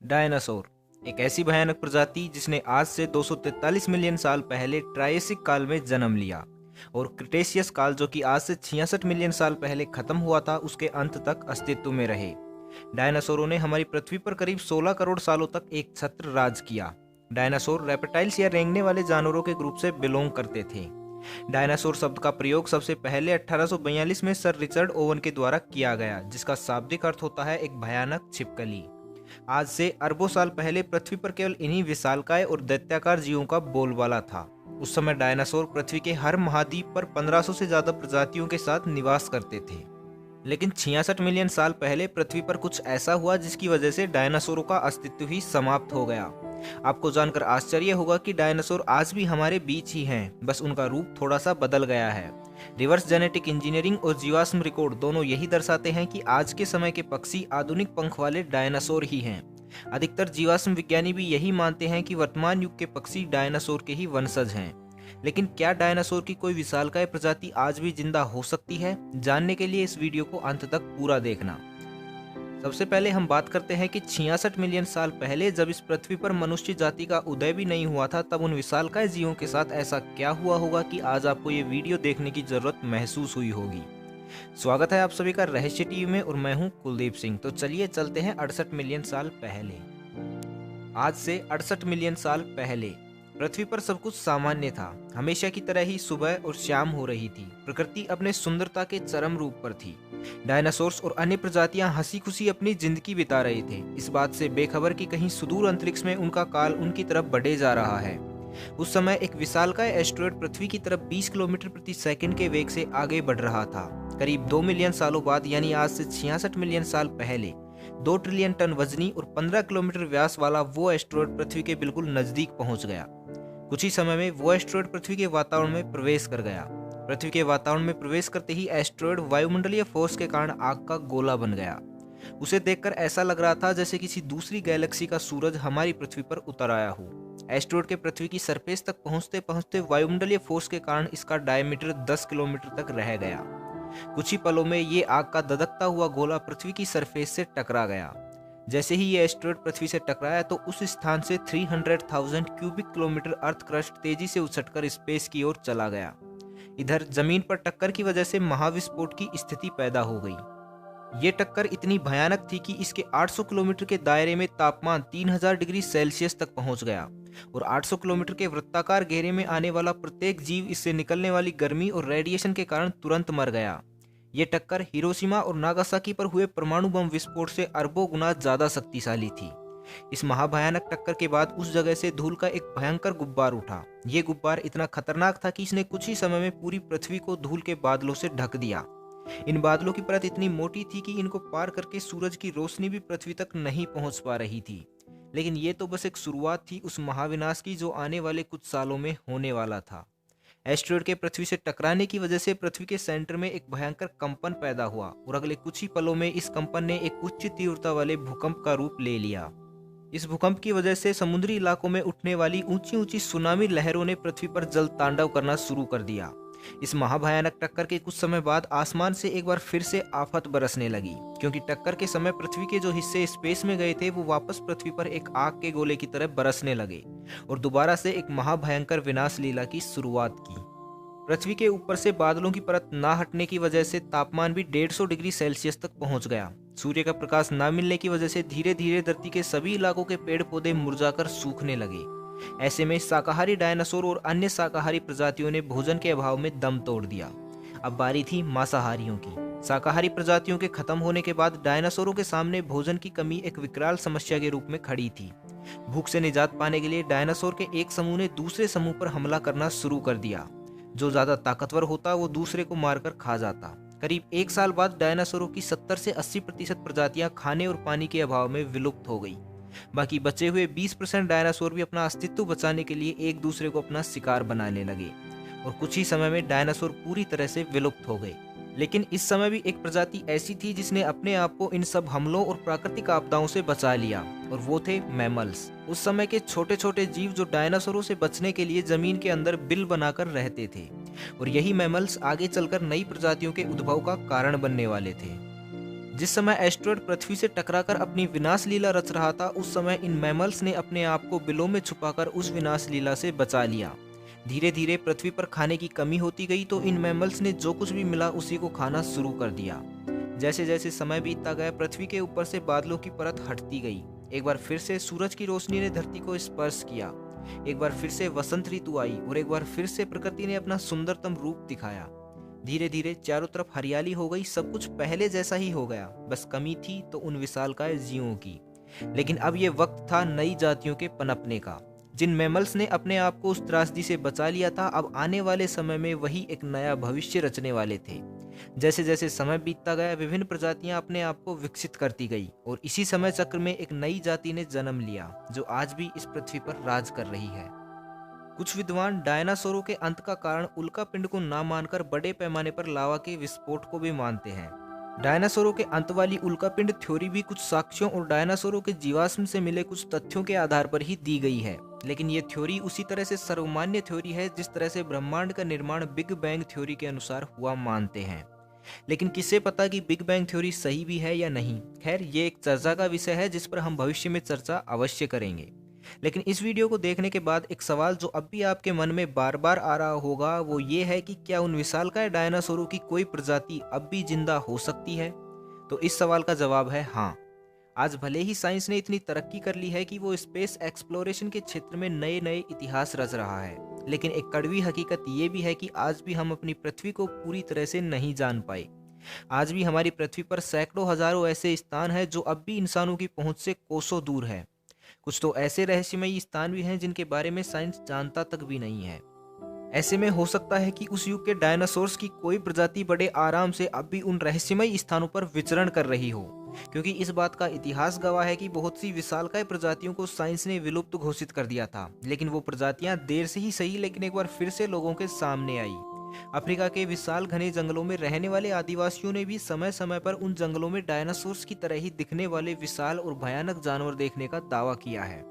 Dinosaur एक ऐसी भयानक प्रजाति जिसने आज से 243 मिलियन साल पहले ट्रायसिक काल में जन्म लिया और क्रिटेशियस काल जो कि आज से 66 मिलियन साल पहले खत्म हुआ था उसके अंत तक अस्तित्व में रहे। डायनासोरों ने हमारी पृथ्वी पर करीब 16 करोड़ सालों तक एक छत्र राज किया। डायनासोर रेप्टाइल्स या रेंगने वाले जानवरों के ग्रुप से बिलोंग करते थे। डायनासोर शब्द का प्रयोग सबसे पहले 1842 में सर रिचर्ड ओवन के द्वारा किया गया, जिसका शाब्दिक अर्थ होता है एक भयानक छिपकली। आज से अरबों साल पहले पृथ्वी पर केवल इन्हीं विशालकाय और दैत्याकार जीवों का बोलबाला था। उस समय डायनासोर पृथ्वी के हर महाद्वीप पर 1500 से ज्यादा प्रजातियों के साथ निवास करते थे। लेकिन 66 मिलियन साल पहले पृथ्वी पर कुछ ऐसा हुआ जिसकी वजह से डायनासोरों का अस्तित्व ही समाप्त हो गया। आपको जानकर आश्चर्य होगा कि डायनासोर आज भी हमारे बीच ही हैं, बस उनका रूप थोड़ा सा बदल गया है। रिवर्स जेनेटिक इंजीनियरिंग और जीवाश्म रिकॉर्ड दोनों यही दर्शाते हैं कि आज के समय के पक्षी आधुनिक पंख वाले डायनासोर ही हैं। अधिकतर जीवाश्म विज्ञानी भी यही मानते हैं कि वर्तमान युग के पक्षी डायनासोर के ही वंशज हैं। लेकिन क्या डायनासोर की कोई विशालकाय प्रजाति आज भी जिंदा हो सकती है? जानने के लिए इस वीडियो को अंत तक पूरा देखना। सबसे पहले हम बात करते हैं कि 66 मिलियन साल पहले जब इस पृथ्वी पर मनुष्य जाति का उदय भी नहीं हुआ था, तब उन विशालकाय जीवों के साथ ऐसा क्या हुआ होगा कि आज आपको ये वीडियो देखने की जरूरत महसूस हुई होगी। स्वागत है आप सभी का रहस्य टीवी में और मैं हूं कुलदीप सिंह। तो चलिए चलते हैं 68 मिलियन साल पहले। आज से 68 मिलियन साल पहले पृथ्वी पर सब कुछ सामान्य था। हमेशा की तरह ही सुबह और शाम हो रही थी। प्रकृति अपने सुंदरता के चरम रूप पर थी। डायनासोर्स और अन्य प्रजातियां हंसी खुशी अपनी जिंदगी बिता रहे थे, इस बात से बेखबर कि कहीं सुदूर अंतरिक्ष में उनका काल उनकी तरफ बढ़े जा रहा है। उस समय एक विशालकाय एस्टेरॉयड पृथ्वी की तरफ 20 किलोमीटर प्रति सेकंड के वेग से आगे बढ़ रहा था। करीब 2 मिलियन सालों बाद, यानी आज से 66 मिलियन साल पहले, 2 ट्रिलियन टन वजनी और 15 किलोमीटर व्यास वाला वो एस्टेरॉयड पृथ्वी के बिल्कुल नजदीक पहुंच गया। कुछ ही समय में वो एस्टेरॉयड पृथ्वी के वातावरण में प्रवेश कर गया। पृथ्वी के वातावरण में प्रवेश करते ही एस्टेरॉयड वायुमंडलीय फोर्स के कारण आग का गोला बन गया। उसे देखकर ऐसा लग रहा था जैसे किसी दूसरी गैलेक्सी का सूरज हमारी पृथ्वी पर उतर आया हो। एस्टेरॉयड के पृथ्वी की सरफेस तक पहुंचते पहुंचते वायुमंडलीय फोर्स के कारण इसका डायमीटर 10 किलोमीटर तक रह गया। कुछ ही पलों में ये आग का ददकता हुआ गोला पृथ्वी की सरफेस से टकरा गया। जैसे ही ये एस्टेरॉयड पृथ्वी से टकराया तो उस स्थान से 300,000 क्यूबिक किलोमीटर अर्थ क्रस्ट तेजी से उछटकर स्पेस की ओर चला गया। इधर जमीन पर टक्कर की वजह से महाविस्फोट की स्थिति पैदा हो गई। ये टक्कर इतनी भयानक थी कि इसके 800 किलोमीटर के दायरे में तापमान 3000 डिग्री सेल्सियस तक पहुंच गया और 800 किलोमीटर के वृत्ताकार घेरे में आने वाला प्रत्येक जीव इससे निकलने वाली गर्मी और रेडिएशन के कारण तुरंत मर गया। ये टक्कर हिरोशिमा और नागासाकी पर हुए परमाणु बम विस्फोट से अरबों गुना ज्यादा शक्तिशाली थी। इस महाभयानक टक्कर के बाद उस जगह से धूल का एक भयंकर गुब्बार उठा। ये गुब्बार इतना खतरनाक था कि इसने कुछ ही समय में पूरी पृथ्वी को धूल के बादलों से ढक दिया। इन बादलों की परत इतनी मोटी थी कि इनको पार करके सूरज की रोशनी भी पृथ्वी तक नहीं पहुंच पा रही थी। लेकिन ये तो बस एक शुरुआत थी उस महाविनाश की जो आने वाले कुछ सालों में होने वाला था। एस्टेरॉयड के पृथ्वी से टकराने की वजह से पृथ्वी के सेंटर में एक भयंकर कंपन पैदा हुआ और अगले कुछ ही पलों में इस कंपन ने एक उच्च तीव्रता वाले भूकंप का रूप ले लिया। इस भूकंप की वजह से समुद्री इलाकों में उठने वाली ऊंची ऊंची सुनामी लहरों ने पृथ्वी पर जल तांडव करना शुरू कर दिया। इस महाभयानक टक्कर के कुछ समय बाद आसमान से एक बार फिर से आफत बरसने लगी, क्योंकि टक्कर के समय पृथ्वी के जो हिस्से स्पेस में गए थे वो वापस पृथ्वी पर एक आग के गोले की तरह बरसने लगे और दोबारा से एक महाभयंकर विनाश लीला की शुरुआत की। पृथ्वी के ऊपर से बादलों की परत ना हटने की वजह से तापमान भी 150 डिग्री सेल्सियस तक पहुंच गया। सूर्य का प्रकाश ना मिलने की वजह से धीरे धीरे धरती के सभी इलाकों के पेड़ पौधे मुरझाकर सूखने लगे। ऐसे में शाकाहारी डायनासोर और अन्य शाकाहारी प्रजातियों ने भोजन के अभाव में दम तोड़ दिया। अब बारी थी मांसाहारियों की। शाकाहारी प्रजातियों के खत्म होने के बाद डायनासोरों के सामने भोजन की कमी एक विकराल समस्या के रूप में खड़ी थी। भूख से निजात पाने के लिए डायनासोर के एक समूह ने दूसरे समूह पर हमला करना शुरू कर दिया। जो ज्यादा ताकतवर होता वो दूसरे को मारकर खा जाता। करीब 1 साल बाद डायनासोरों की 70 से 80% प्रजातियां खाने और पानी के अभाव में विलुप्त हो गई। बाकी बचे हुए 20% डायनासोर भी अपना अस्तित्व बचाने के लिए एक दूसरे को अपना शिकार बनाने लगे और कुछ ही समय में डायनासोर पूरी तरह से विलुप्त हो गए। लेकिन इस समय भी एक प्रजाति ऐसी थी जिसने अपने आप को इन सब हमलों और प्राकृतिक आपदाओं से बचा लिया और वो थे मैमल्स। उस समय के छोटे छोटे जीव जो डायनासोरों से बचने के लिए जमीन के अंदर बिल बनाकर रहते थे और यही मैमल्स आगे चलकर नई प्रजातियों के उद्भव का कारण बनने वाले थे। जिस समय एस्टेरॉयड पृथ्वी से टकराकर अपनी विनाश लीला रच रहा था, उस समय इन मैमल्स ने अपने आप को बिलों में छुपाकर उस विनाश लीला से बचा लिया। धीरे धीरे पृथ्वी पर खाने की कमी होती गई तो इन मैमल्स ने जो कुछ भी मिला उसी को खाना शुरू कर दिया। जैसे जैसे समय बीतता गया, पृथ्वी के ऊपर से बादलों की परत हटती गई। एक बार फिर से सूरज की रोशनी ने धरती को स्पर्श किया। एक बार फिर से वसंत ऋतु आई और एक बार फिर से प्रकृति ने अपना सुंदरतम रूप दिखाया। धीरे धीरे चारों तरफ हरियाली हो गई, सब कुछ पहले जैसा ही हो गया। बस कमी थी तो उन विशालकाय जीवों की। लेकिन अब ये वक्त था नई जातियों के पनपने का। जिन मैमल्स ने अपने आप को उस त्रासदी से बचा लिया था, अब आने वाले समय में वही एक नया भविष्य रचने वाले थे। जैसे जैसे समय बीतता गया, विभिन्न प्रजातियां अपने आप को विकसित करती गई और इसी समय चक्र में एक नई जाति ने जन्म लिया जो आज भी इस पृथ्वी पर राज कर रही है। कुछ विद्वान डायनासोरों के अंत का कारण उल्का पिंड को ना मानकर बड़े पैमाने पर लावा के विस्फोट को भी मानते हैं। डायनासोरों के अंत वाली उल्का पिंड थ्योरी भी कुछ साक्ष्यों और डायनासोरों के जीवाश्म से मिले कुछ तथ्यों के आधार पर ही दी गई है। लेकिन ये थ्योरी उसी तरह से सर्वमान्य थ्योरी है जिस तरह से ब्रह्मांड का निर्माण बिग बैंग थ्योरी के अनुसार हुआ मानते हैं। लेकिन किसे पता कि बिग बैंग थ्योरी सही भी है या नहीं। खैर, ये एक चर्चा का विषय है जिस पर हम भविष्य में चर्चा अवश्य करेंगे। लेकिन इस वीडियो को देखने के बाद एक सवाल जो अब भी आपके मन में बार बार आ रहा होगा वो ये है कि क्या उन विशालकाय डायनासोरों की कोई प्रजाति अब भी जिंदा हो सकती है? तो इस सवाल का जवाब है हाँ। आज भले ही साइंस ने इतनी तरक्की कर ली है कि वो स्पेस एक्सप्लोरेशन के क्षेत्र में नए नए इतिहास रच रहा है, लेकिन एक कड़वी हकीकत ये भी है कि आज भी हम अपनी पृथ्वी को पूरी तरह से नहीं जान पाए। आज भी हमारी पृथ्वी पर सैकड़ों हजारों ऐसे स्थान हैं जो अब भी इंसानों की पहुंच से कोसों दूर है। कुछ तो ऐसे रहस्यमयी स्थान भी हैं जिनके बारे में साइंस जानता तक भी नहीं है। ऐसे में हो सकता है कि उस युग के डायनासोर्स की कोई प्रजाति बड़े आराम से अब भी उन रहस्यमयी स्थानों पर विचरण कर रही हो, क्योंकि इस बात का इतिहास गवाह है कि बहुत सी विशालकाय प्रजातियों को साइंस ने विलुप्त घोषित कर दिया था, लेकिन वो प्रजातियां देर से ही सही लेकिन एक बार फिर से लोगों के सामने आई। अफ्रीका के विशाल घने जंगलों में रहने वाले आदिवासियों ने भी समय समय पर उन जंगलों में डायनासोर्स की तरह ही दिखने वाले विशाल और भयानक जानवर देखने का दावा किया है।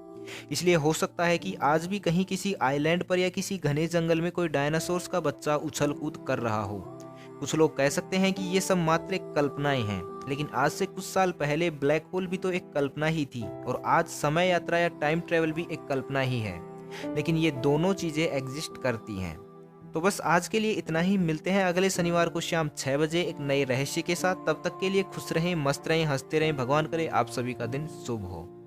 इसलिए हो सकता है कि आज भी कहीं किसी आइलैंड पर या किसी घने जंगल में कोई डायनासोर्स का बच्चा उछल कूद कर रहा हो। कुछ लोग कह सकते हैं कि ये सब मात्र एक कल्पनाएं हैं, लेकिन आज से कुछ साल पहले ब्लैक होल भी तो एक कल्पना ही थी और आज समय यात्रा या टाइम ट्रेवल भी एक कल्पना ही है। लेकिन ये दोनों चीजें एग्जिस्ट करती हैं। तो बस आज के लिए इतना ही। मिलते हैं अगले शनिवार को शाम 6 बजे एक नए रहस्य के साथ। तब तक के लिए खुश रहें, मस्त रहें, हंसते रहें। भगवान करे आप सभी का दिन शुभ हो।